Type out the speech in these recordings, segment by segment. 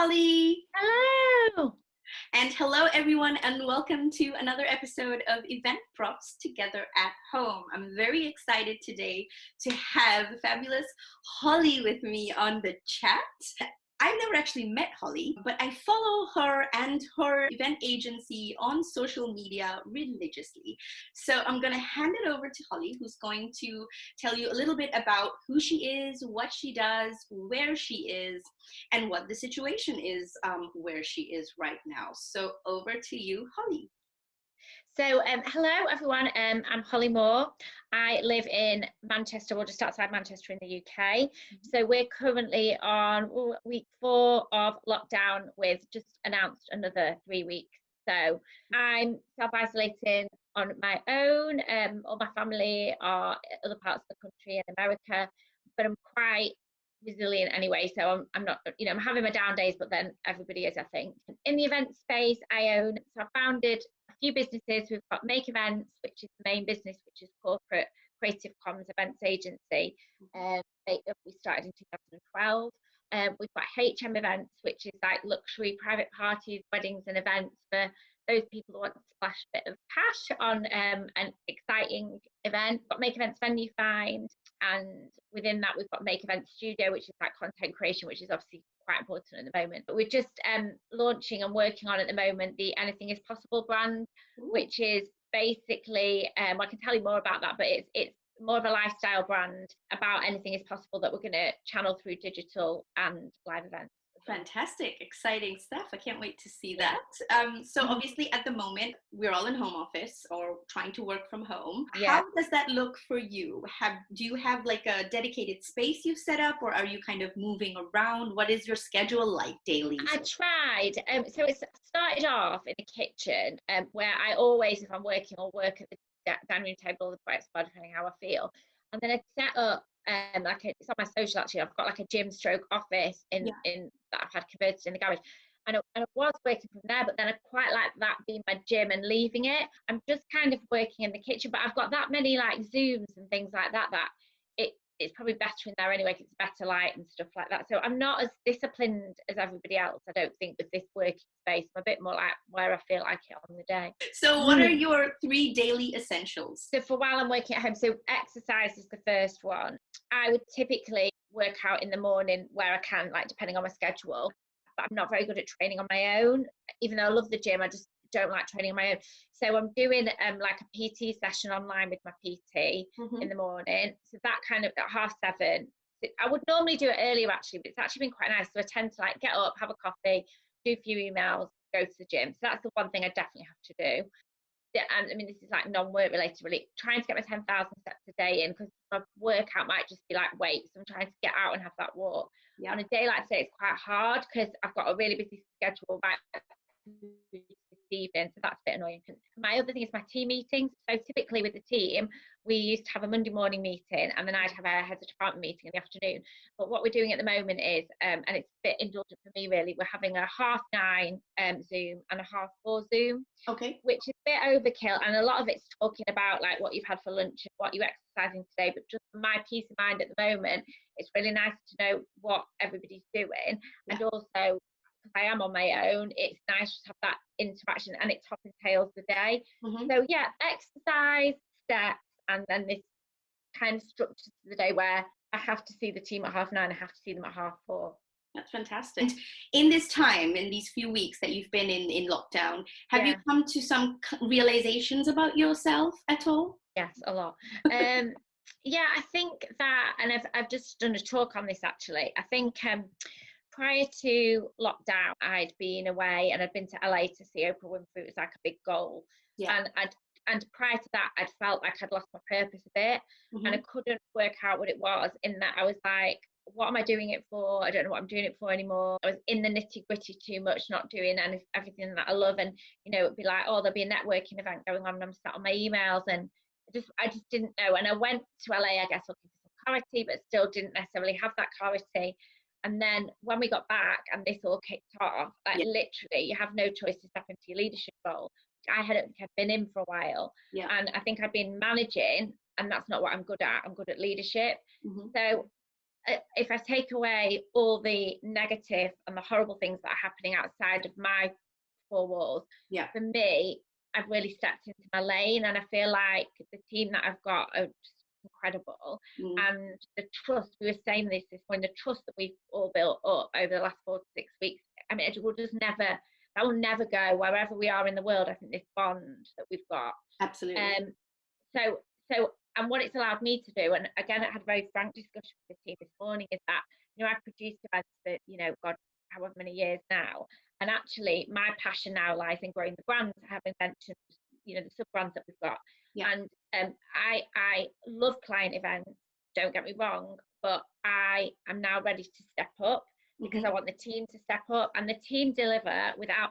Holly. Hello. And hello, everyone, and welcome to another episode of Event Props Together at Home. I'm very excited today to have the fabulous Holly with me on the chat. I've never actually met Holly, but I follow her and her event agency on social media religiously. So I'm going to hand it over to Holly, who's going to tell you a little bit about who she is, what she does, where she is, and what the situation is where she is right now. So over to you, Holly. Hello everyone. I'm Holly Moore. I live in Manchester, or just outside Manchester in the UK. So we're currently on week 4 of lockdown, with just announced another 3 weeks. So I'm self-isolating on my own. All my family are other parts of the country in America, but I'm quite resilient anyway. So I'm not, I'm having my down days, but then everybody is, I think. In the event space, so I founded a few businesses. We've got Make Events, which is the main business, which is corporate creative comms events agency. We started in 2012. We've got HM Events, which is like luxury private parties, weddings and events for those people who want to splash a bit of cash on an exciting event. We've got Make Events Venue Find, and within that we've got Make Events Studio, which is like content creation, which is obviously quite important at the moment. But we're just launching and working on at the moment the Anything Is Possible brand. Ooh. Which is basically I can tell you more about that, but it's more of a lifestyle brand about anything is possible that we're going to channel through digital and live events. Fantastic, exciting stuff. I can't wait to see that. So obviously at the moment, we're all in home office or trying to work from home. Yeah. How does that look for you? Do you have like a dedicated space you've set up, or are you kind of moving around? What is your schedule like daily? I tried. So it started off in the kitchen, where I always, if I'm working, or work at the dining room table or the bright spot, depending how I feel. And then I'd set up it's on my social actually. I've got like a gym stroke office in that I've had converted in the garage. And I was working from there, but then I quite like that being my gym and leaving it. I'm just kind of working in the kitchen, but I've got that many like Zooms and things like that it's probably better in there anyway, because it's better light and stuff like that. So I'm not as disciplined as everybody else, I don't think, with this working space. I'm a bit more like where I feel like it on the day. So what are your 3 daily essentials? So for while I'm working at home, so exercise is the first one. I would typically work out in the morning where I can, like depending on my schedule, but I'm not very good at training on my own. Even though I love the gym, I just don't like training on my own. So I'm doing like a PT session online with my PT in the morning. So that kind of at 7:30. I would normally do it earlier actually, but it's actually been quite nice. So I tend to like get up, have a coffee, do a few emails, go to the gym. So that's the one thing I definitely have to do. And I mean, this is like non-work related, really, trying to get my 10,000 steps a day in, because my workout might just be like weights. So I'm trying to get out and have that walk. On a day like today, it's quite hard because I've got a really busy schedule right this evening, so that's a bit annoying. My other thing is my team meetings. So typically with the team, we used to have a Monday morning meeting, and then I'd have a heads of department meeting in the afternoon. But what we're doing at the moment is, and it's a bit indulgent for me really, we're having a 9:30 Zoom and a 4:30 Zoom. Okay. Which is a bit overkill, and a lot of it's talking about like what you've had for lunch and what you're exercising today. But just for my peace of mind at the moment, it's really nice to know what everybody's doing. And also, I am on my own, it's nice to have that interaction, and it top and tails the day. So yeah, exercise, steps, and then this kind of structure to the day where I have to see the team at 9:30, I have to see them at 4:30. That's fantastic. In this time, in these few weeks that you've been in lockdown, have you come to some realizations about yourself at all? Yes, a lot. Yeah, I think that, and I've just done a talk on this actually. I think prior to lockdown, I'd been away and I'd been to LA to see Oprah Winfrey. It was like a big goal. Yeah. And prior to that, I'd felt like I'd lost my purpose a bit, and I couldn't work out what it was. In that I was like, what am I doing it for? I don't know what I'm doing it for anymore. I was in the nitty gritty too much, not doing everything that I love. And, it'd be like, oh, there'll be a networking event going on, and I'm sat on my emails, and I just didn't know. And I went to LA, I guess, looking for some clarity, but still didn't necessarily have that clarity. And then when we got back and this all kicked off, like literally, you have no choice to step into your leadership role, which I hadn't been in for a while. And I think I'd been managing, and that's not what I'm good at. I'm good at leadership. So if I take away all the negative and the horrible things that are happening outside of my four walls, for me, I've really stepped into my lane, and I feel like the team that I've got are just incredible. And the trust, we were saying this when the trust that we've all built up over the last 4 to 6 weeks, I mean, it will just never, that will never go wherever we are in the world. I think this bond that we've got. Absolutely. So and what it's allowed me to do, and again, I had a very frank discussion with the team this morning, is that, I've produced events for, God, however many years now. And actually, my passion now lies in growing the brands, having mentioned, the sub-brands that we've got. And I love client events, don't get me wrong, but I am now ready to step up because I want the team to step up, and the team deliver without,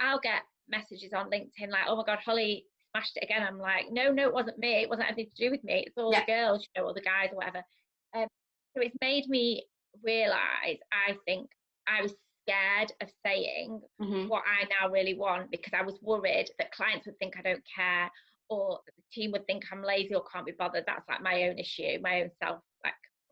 I'll get messages on LinkedIn like, oh my God, Holly smashed it again. I'm like, no, it wasn't me. It wasn't anything to do with me. It's all the girls, or the guys or whatever. So it's made me realise, I think I was scared of saying what I now really want, because I was worried that clients would think I don't care, or the team would think I'm lazy or can't be bothered. That's like my own issue, my own self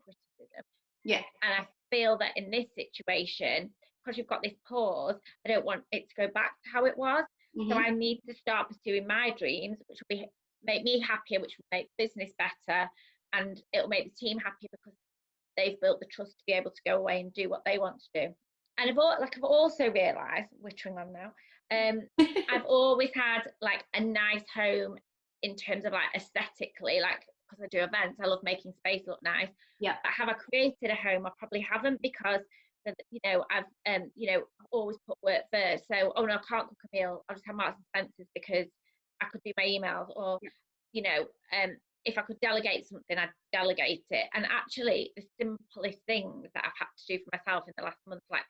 criticism. Yeah. And I feel that in this situation, because you've got this pause, I don't want it to go back to how it was. So I need to start pursuing my dreams, which will make me happier, which will make business better, and it'll make the team happier because they've built the trust to be able to go away and do what they want to do. And I've also realised, wittering on now, I've always had like a nice home in terms of like aesthetically, like, because I do events, I love making space look nice. Yeah. But have I created a home? I probably haven't, because I've always put work first. So, oh no, I can't cook a meal, I'll just have Marks and Spencer's because I could do my emails, or if I could delegate something, I'd delegate it. And actually, the simplest things that I've had to do for myself in the last month, like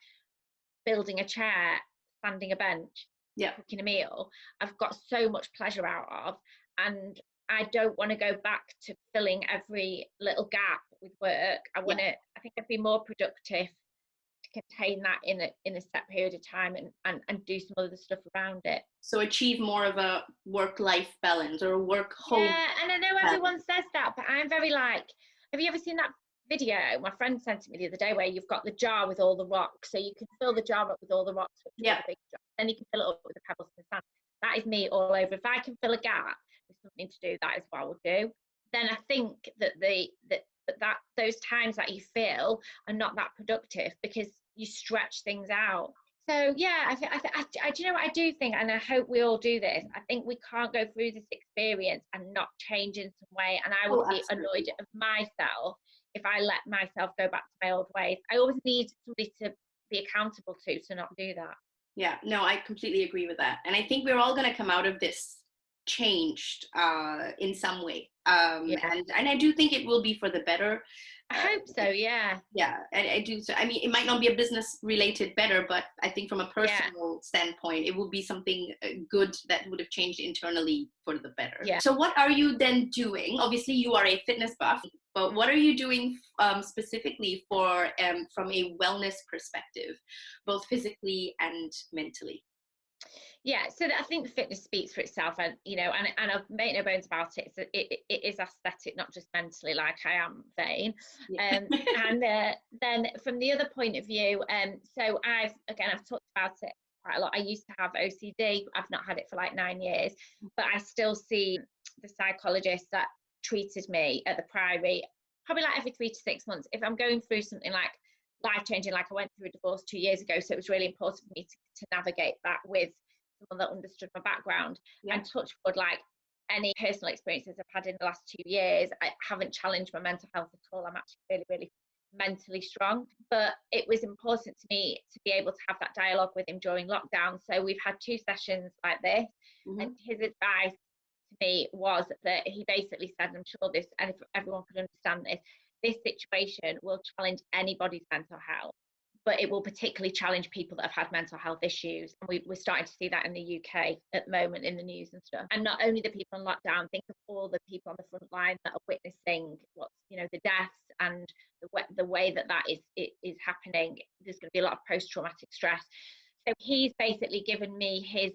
building a chair, standing a bench, cooking a meal, I've got so much pleasure out of. And I don't want to go back to filling every little gap with work. I think I'd be more productive to contain that in a set period of time, and do some other stuff around it. So achieve more of a work-life balance, or a work-home. Yeah, and I know everyone says that, but I'm very like, have you ever seen that video my friend sent it me the other day, where you've got the jar with all the rocks, so you can fill the jar up with all the rocks, the big jar, then you can fill it up with the pebbles and the sand. That is me all over. If I can fill a gap with something to do, that is what I will do. Then I think that those times that you feel are not that productive, because you stretch things out. So yeah, I do you know what I do think, and I hope we all do this, I think we can't go through this experience and not change in some way. And I would be annoyed of myself if I let myself go back to my old ways. I always need somebody to be accountable to not do that. Yeah, no, I completely agree with that. And I think we're all going to come out of this changed in some way. And I do think it will be for the better. I hope so, yeah. Yeah, I do. So, I mean, it might not be a business related better, but I think from a personal standpoint, it will be something good that would have changed internally for the better. Yeah. So what are you then doing? Obviously, you are a fitness buff, but what are you doing specifically from a wellness perspective, both physically and mentally? Yeah, so I think fitness speaks for itself, and and I've made no bones about it. So it is aesthetic, not just mentally, like I am vain. Yeah. And then from the other point of view, so I've talked about it quite a lot. I used to have OCD. I've not had it for like 9 years, but I still see the psychologist that treated me at the Priory probably like every 3 to 6 months. If I'm going through something like life-changing, like I went through a divorce 2 years ago, so it was really important for me to navigate that with someone that understood my background. And touch wood, like any personal experiences I've had in the last 2 years, I haven't challenged my mental health at all. I'm actually really, really mentally strong. But it was important to me to be able to have that dialogue with him during lockdown. So we've had 2 sessions like this, and his advice to me was that he basically said, I'm sure this, and if everyone could understand this situation will challenge anybody's mental health, but it will particularly challenge people that have had mental health issues. And we're starting to see that in the UK at the moment in the news and stuff. And not only the people in lockdown, think of all the people on the front line that are witnessing what's, the deaths and the way that is happening. There's going to be a lot of post-traumatic stress. So he's basically given me his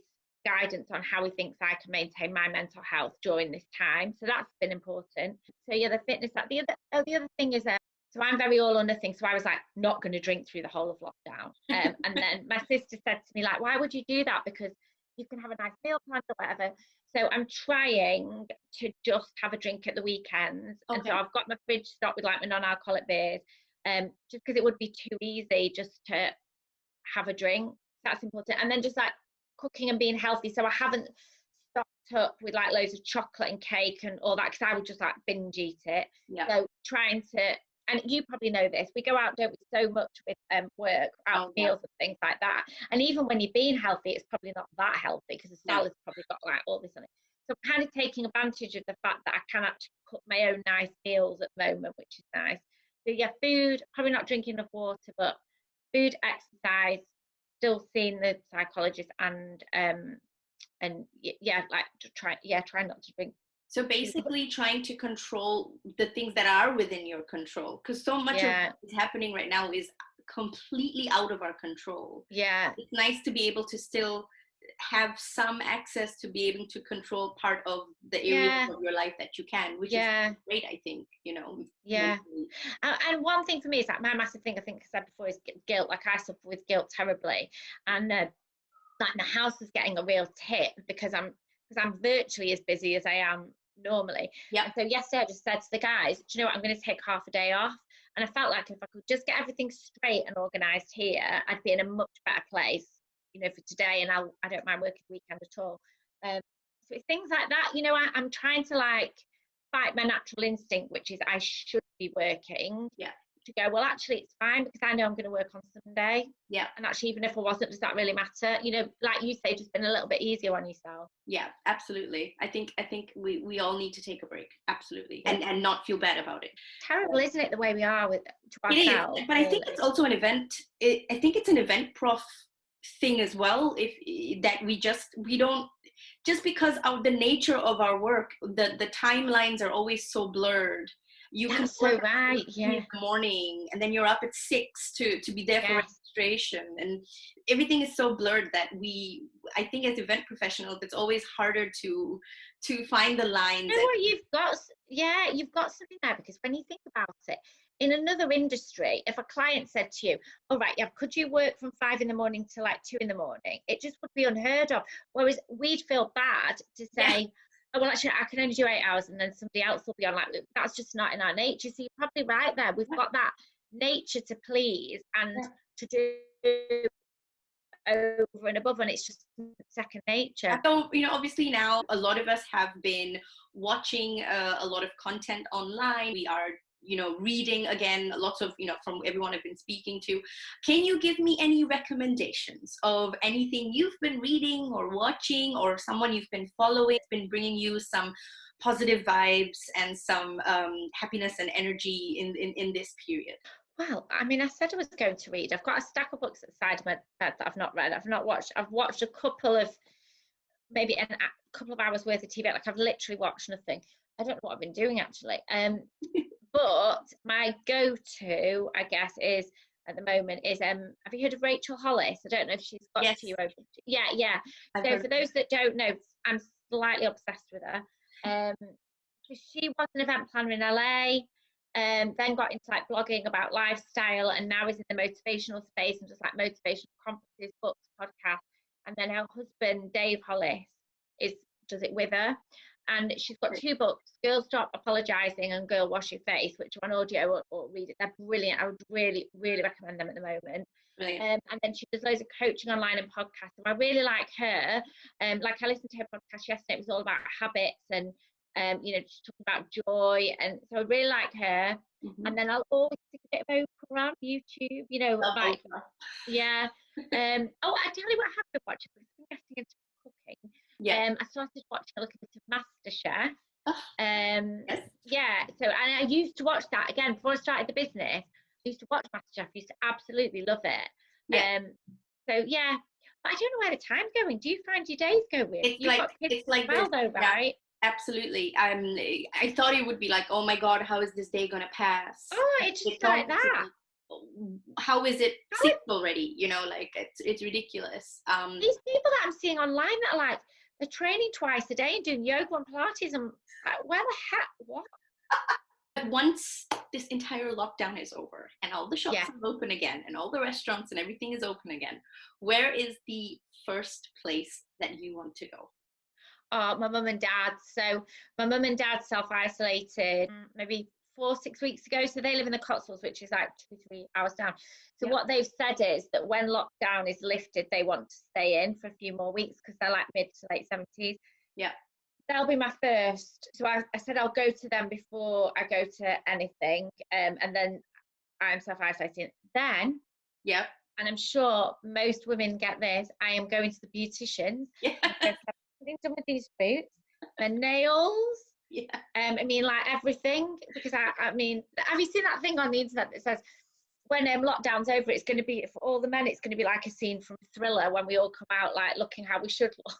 guidance on how he thinks I can maintain my mental health during this time. So that's been important. So yeah, the fitness. The other thing is So I'm very all or nothing. So I was like, not going to drink through the whole of lockdown. And then my sister said to me, like, why would you do that? Because you can have a nice meal planned or whatever. So I'm trying to just have a drink at the weekends. Okay. And so I've got my fridge stocked with like my non-alcoholic beers, just because it would be too easy just to have a drink. That's important. And then just like cooking and being healthy. So I haven't stocked up with like loads of chocolate and cake and all that, because I would just like binge eat it. Yeah. So trying to, and you probably know this, we go out, don't we, so much with work, out meals and things like that. And even when you're being healthy, it's probably not that healthy, because the salad's probably got like all this on it. So kind of taking advantage of the fact that I can actually cook my own nice meals at the moment, which is nice. So yeah, food, probably not drinking enough water, but food, exercise, still seeing the psychologist, and yeah, like try not to drink. So basically trying to control the things that are within your control, because so much of what is happening right now is completely out of our control. Yeah. It's nice to be able to still have some access to be able to control part of the areas of your life that you can, which is great, I think, you know. Yeah. And one thing for me is that my massive thing, I think I said before, is guilt. Like I suffer with guilt terribly. And like the house is getting a real tip because I'm virtually as busy as I am normally. Yeah. And so yesterday I just said to the guys, do you know what, I'm going to take half a day off. And I felt like if I could just get everything straight and organised here, I'd be in a much better place, you know, for today. And I don't mind working weekend at all. So it's things like that, you know. I'm trying to like fight my natural instinct, which is I should be working. Yeah. To go, well, actually, it's fine because I know I'm going to work on Sunday. Yeah. And actually, even if I wasn't, does that really matter? You know, like you say, just been a little bit easier on yourself. Yeah, absolutely. I think we all need to take a break. Absolutely. And not feel bad about it. Terrible, isn't it, the way we are with to ourselves? It is, but really. I think it's also an event. I think it's an event prof thing as well. If that we don't, just because of the nature of our work, the timelines are always so blurred. You can so right, in the morning, and then you're up at 6 to be there for registration, and everything is so blurred that I think as event professionals, it's always harder to find the lines. You know what, you've got something there, because when you think about it, in another industry, if a client said to you, all right, yeah, could you work from 5 in the morning to like 2 in the morning? It just would be unheard of. Whereas we'd feel bad to say, oh, well, actually, I can only do 8 hours, and then somebody else will be on. Like, that's just not in our nature. So you're probably right there. We've got that nature to please and to do over and above, and it's just second nature. So, you know, obviously now a lot of us have been watching a lot of content online. We are, you know, reading again, lots of, you know, from everyone I've been speaking to. Can you give me any recommendations of anything you've been reading or watching, or someone you've been following, been bringing you some positive vibes and some happiness and energy in this period? Well, I mean, I said I was going to read. I've got a stack of books at the side of my bed that I've not read. I've watched a couple of, maybe a couple of hours worth of TV. Like, I've literally watched nothing. I don't know what I've been doing, actually. But my go-to, I guess, is at the moment is have you heard of Rachel Hollis? I don't know if she's got to you over. Yeah. So for those that don't know, I'm slightly obsessed with her. She was an event planner in LA, then got into like blogging about lifestyle, and now is in the motivational space and just like motivational conferences, books, podcasts. And then her husband, Dave Hollis, does it with her. And she's got 2 books, Girl Stop Apologising and Girl Wash Your Face, which are on audio or read it. They're brilliant. I would really, really recommend them at the moment. And then she does loads of coaching online and podcasts. And I really like her. Like, I listened to her podcast yesterday. It was all about habits and, you know, just talking about joy. And so I really like her. Mm-hmm. And then I'll always stick a bit of Oprah on YouTube, you know, like, yeah. Oh, I tell you what I have been watching, because I've been getting into cooking. I started watching a little bit of MasterChef. Yeah. So, and I used to watch that again before I started the business. I used to watch MasterChef. I used to absolutely love it. So yeah, but I don't know where the time's going. Do you find your days go weird? It's like well, though, right? Absolutely. I thought it would be like, oh my God, how is this day gonna pass? Oh, it's just like that. How is it 6 already? You know, like it's ridiculous. These people that I'm seeing online that are like, they're training twice a day and doing yoga and Pilates, and where the heck, what? But once this entire lockdown is over and all the shops Yeah. are open again and all the restaurants and everything is open again, where is the first place that you want to go? Oh, my mum and dad. So my mum and dad self-isolated maybe 4 6 weeks ago. So they live in the Cotswolds, which is like 2 3 hours down. So Yeah. what they've said is that when lockdown is lifted, they want to stay in for a few more weeks because they're like mid to late 70s. Yeah. They'll be my first. So I said I'll go to them before I go to anything. And then I'm self-isolating. Then, Yep. and I'm sure most women get this, I am going to the beauticians. Yeah. Something done with these boots, my nails. Yeah. I mean, like everything. Because I mean, have you seen that thing on the internet that says when lockdown's over, it's going to be for all the men, it's going to be like a scene from Thriller when we all come out like looking how we should look.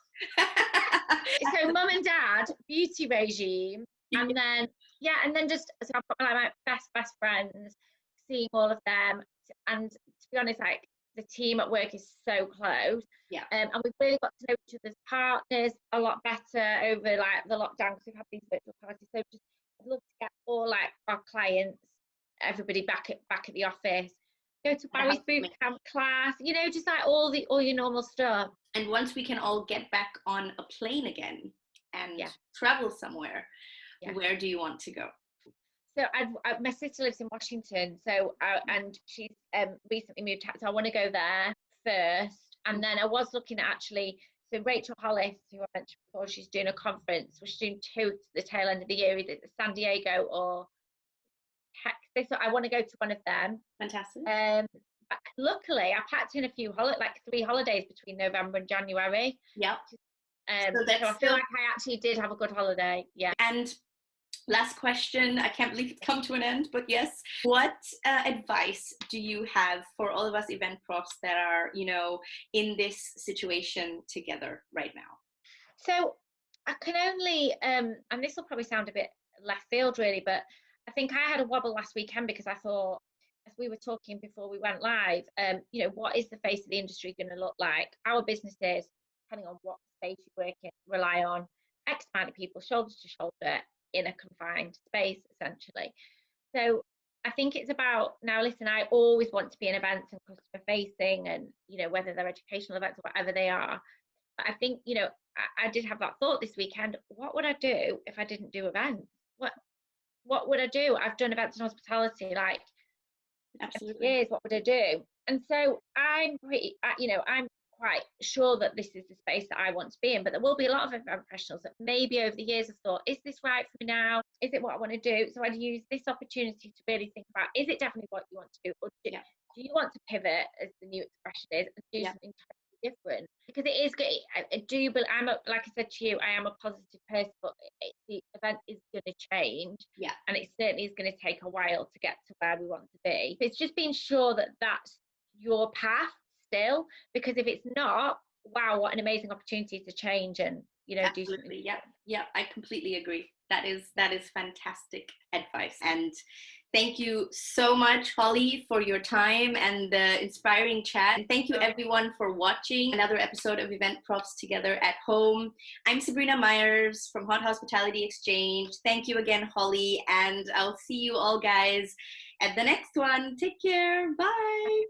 So mum and dad, beauty regime, and then just so I've got my best friends, seeing all of them, and to be honest, like the team at work is so close. Yeah. And we've really got to know each other's partners a lot better over like the lockdown because we've had these virtual parties. So just I'd love to get all like our clients, everybody back at the office, go to Barry's boot camp class, you know, just like all your normal stuff. And once we can all get back on a plane again and travel somewhere, where do you want to go? So my sister lives in Washington, so and she's recently moved out, so I want to go there first. And then I was looking at actually, so Rachel Hollis, who I mentioned before, she's doing a conference. She's doing 2 to the tail end of the year, either San Diego or Texas. So I want to go to one of them. Fantastic. Luckily, I packed in a few 3 holidays between November and January. Yep. So I feel like I actually did have a good holiday. Yeah. And last question, I can't believe it's come to an end, but yes, what advice do you have for all of us event profs that are, you know, in this situation together right now? So I can only, and this will probably sound a bit left field really, but I think I had a wobble last weekend because I thought, as we were talking before we went live, you know, what is the face of the industry going to look like? Our businesses, depending on what space you work in, rely on X amount of people, shoulder to shoulder, in a confined space, essentially. So I think it's about, now listen, I always want to be in events and customer facing and, you know, whether they're educational events or whatever they are. But I think, you know, I did have that thought this weekend, what would I do if I didn't do events? What would I do? I've done events in hospitality, like, absolutely, years, what would I do? And so I'm pretty, you know, I'm quite sure that this is the space that I want to be in, but there will be a lot of event professionals that maybe over the years have thought, is this right for me now? Is it what I want to do? So I'd use this opportunity to really think about, is it definitely what you want to do? Or do you want to pivot, as the new expression is, and do something totally different? Because it is good. I do, but like I said to you, I am a positive person, but the event is going to change. Yeah. And it certainly is going to take a while to get to where we want to be. It's just being sure that that's your path still, because if it's not, wow, what an amazing opportunity to change and, you know, absolutely. do something. Yeah, I completely agree. That is fantastic advice. And thank you so much, Holly, for your time and the inspiring chat. And thank you everyone for watching another episode of Event Profs Together at Home. I'm Sabrina Myers from Hot Hospitality Exchange. Thank you again, Holly, and I'll see you all guys at the next one. Take care. Bye.